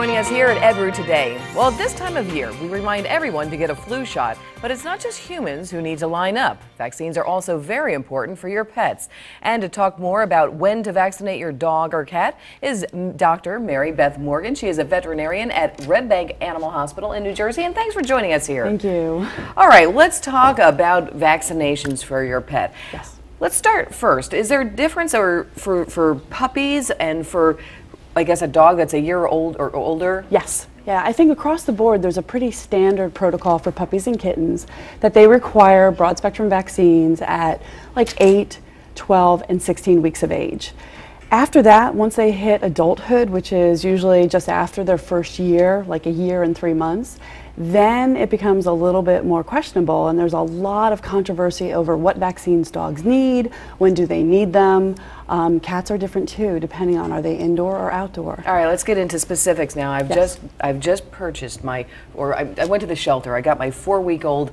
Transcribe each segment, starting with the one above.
joining us here at Ebru today. Well, at this time of year, we remind everyone to get a flu shot, but it's not just humans who need to line up. Vaccines are also very important for your pets. And to talk more about when to vaccinate your dog or cat is Dr. Mary Beth Morgan. She is a veterinarian at Red Bank Animal Hospital in New Jersey, and thanks for joining us here. Thank you. All right, let's talk about vaccinations for your pet. Yes. Let's start first. Is there a difference for puppies and for, I guess, a dog that's a year old or older? Yes. Yeah, I think across the board there's a pretty standard protocol for puppies and kittens that they require broad spectrum vaccines at like 8, 12, and 16 weeks of age. After that, once they hit adulthood, which is usually just after their first year, like a year and 3 months, then it becomes a little bit more questionable, and there's a lot of controversy over what vaccines dogs need, when do they need them. Cats are different too, depending on are they indoor or outdoor. All right, let's get into specifics now. I've just purchased I went to the shelter. I got my 4-week-old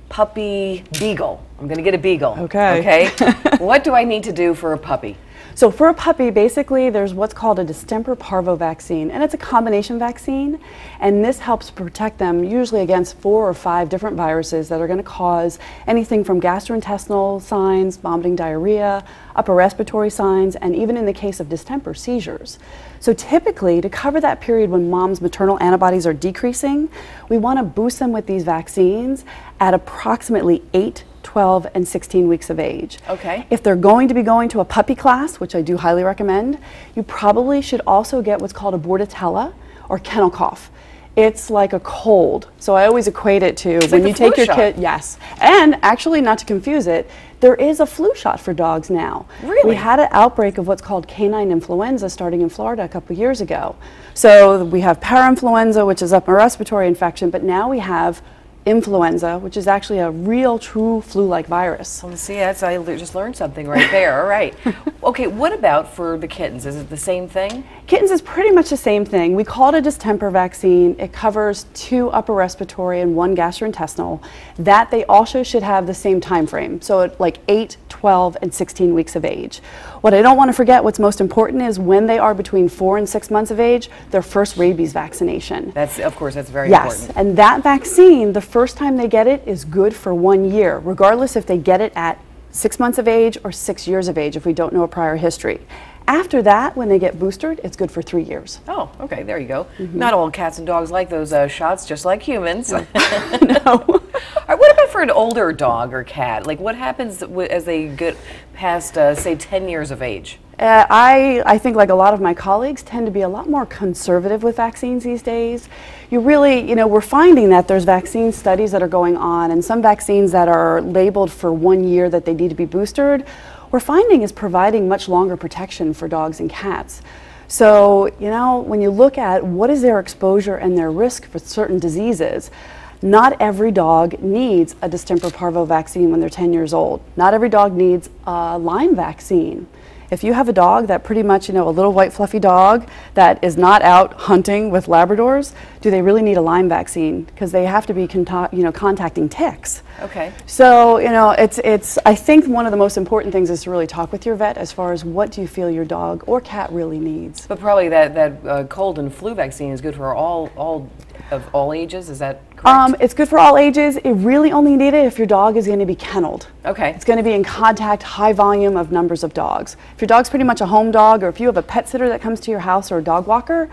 puppy beagle. I'm going to get a beagle. Okay. What do I need to do for a puppy? So for a puppy, basically, there's what's called a distemper parvo vaccine, and it's a combination vaccine, and this helps protect them usually against 4 or 5 different viruses that are going to cause anything from gastrointestinal signs, vomiting, diarrhea, upper respiratory signs, and even in the case of distemper, seizures. So typically, to cover that period when mom's maternal antibodies are decreasing, we want to boost them with these vaccines at approximately 8, 12, and 16 weeks of age. Okay. If they're going to be going to a puppy class, which I do highly recommend, you probably should also get what's called a bordetella or kennel cough. It's like a cold, so I always equate it to when you take your kid. Yes, and actually, not to confuse it, there is a flu shot for dogs now. Really? We had an outbreak of what's called canine influenza starting in Florida a couple years ago. So we have parainfluenza, which is upper respiratory infection, but now we have influenza, which is actually a real, true flu-like virus. Well, see, I just learned something right there. All right. Okay, what about for the kittens? Is it the same thing? Kittens is pretty much the same thing. We call it a distemper vaccine. It covers 2 upper respiratory and 1 gastrointestinal. That they also should have the same time frame, so at like 8, 12, and 16 weeks of age. What I don't want to forget, what's most important, is when they are between 4 and 6 months of age, their first rabies vaccination. Of course, that's very important. Yes, and that vaccine, the first time they get it, is good for 1 year, regardless if they get it at 6 months of age or 6 years of age if we don't know a prior history. After that, when they get boosted, it's good for 3 years. Oh, okay, there you go. Not all cats and dogs like those shots, just like humans. No. All right, what about for an older dog or cat? Like, what happens as they get past, say, 10 years of age? I think, like a lot of my colleagues, tend to be a lot more conservative with vaccines these days. We're finding that there's vaccine studies that are going on, and some vaccines that are labeled for 1 year that they need to be boosted, we're finding is providing much longer protection for dogs and cats. So, when you look at what is their exposure and their risk for certain diseases, not every dog needs a distemper parvo vaccine when they're 10 years old. Not every dog needs a Lyme vaccine. If you have a dog that pretty much, a little white fluffy dog that is not out hunting with Labradors, do they really need a Lyme vaccine? Because they have to be contacting ticks. Okay. So, I think one of the most important things is to really talk with your vet as far as what do you feel your dog or cat really needs. But probably that cold and flu vaccine is good for all ages, is that correct? It's good for all ages. It really only need it if your dog is going to be kenneled. Okay. It's going to be in contact, high volume of numbers of dogs. If your dog's pretty much a home dog, or if you have a pet sitter that comes to your house or a dog walker,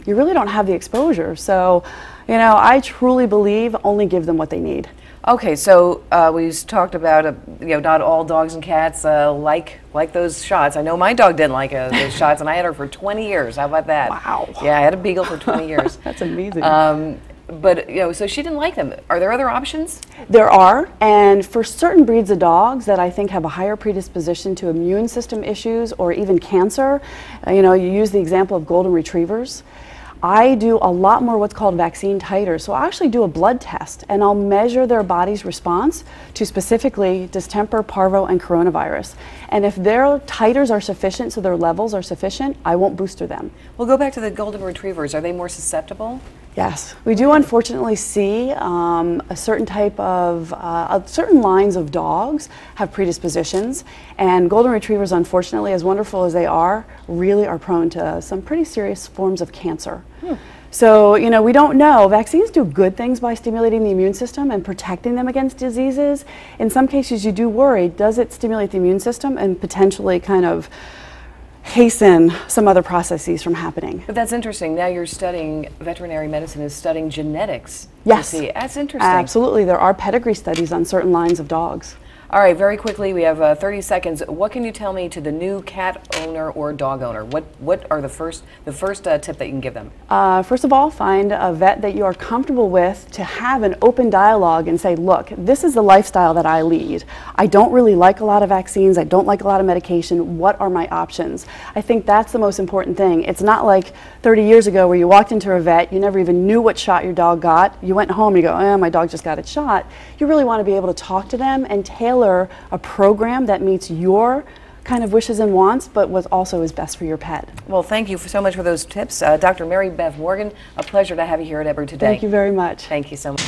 you really don't have the exposure. So, I truly believe only give them what they need. Okay, so we talked about, not all dogs and cats like those shots. I know my dog didn't like those shots, and I had her for 20 years. How about that? Wow. Yeah, I had a beagle for 20 years. That's amazing. But, so she didn't like them. Are there other options? There are, and for certain breeds of dogs that I think have a higher predisposition to immune system issues or even cancer, you use the example of golden retrievers. I do a lot more what's called vaccine titers. So I actually do a blood test, and I'll measure their body's response to specifically distemper, parvo, and coronavirus. And if their titers are sufficient, so their levels are sufficient, I won't booster them. We'll go back to the golden retrievers. Are they more susceptible? Yes, we do unfortunately see a certain type of, certain lines of dogs have predispositions, and golden retrievers, unfortunately, as wonderful as they are, really are prone to some pretty serious forms of cancer. So, you know, we don't know. Vaccines do good things by stimulating the immune system and protecting them against diseases. In some cases, you do worry, does it stimulate the immune system and potentially kind of hasten some other processes from happening? But that's interesting. Now you're studying, veterinary medicine is studying genetics. Yes. To see. That's interesting. Absolutely. There are pedigree studies on certain lines of dogs. All right, very quickly, we have 30 seconds. What can you tell me to the new cat owner or dog owner? What are the first tip that you can give them? First of all, find a vet that you are comfortable with to have an open dialogue and say, look, this is the lifestyle that I lead. I don't really like a lot of vaccines. I don't like a lot of medication. What are my options? I think that's the most important thing. It's not like 30 years ago where you walked into a vet, you never even knew what shot your dog got. You went home and you go, oh, my dog just got its shot. You really want to be able to talk to them and tailor a program that meets your kind of wishes and wants, but what also is best for your pet. Well, thank you so much for those tips. Dr. Mary Beth Morgan, a pleasure to have you here at Ebru today. Thank you very much. Thank you so much.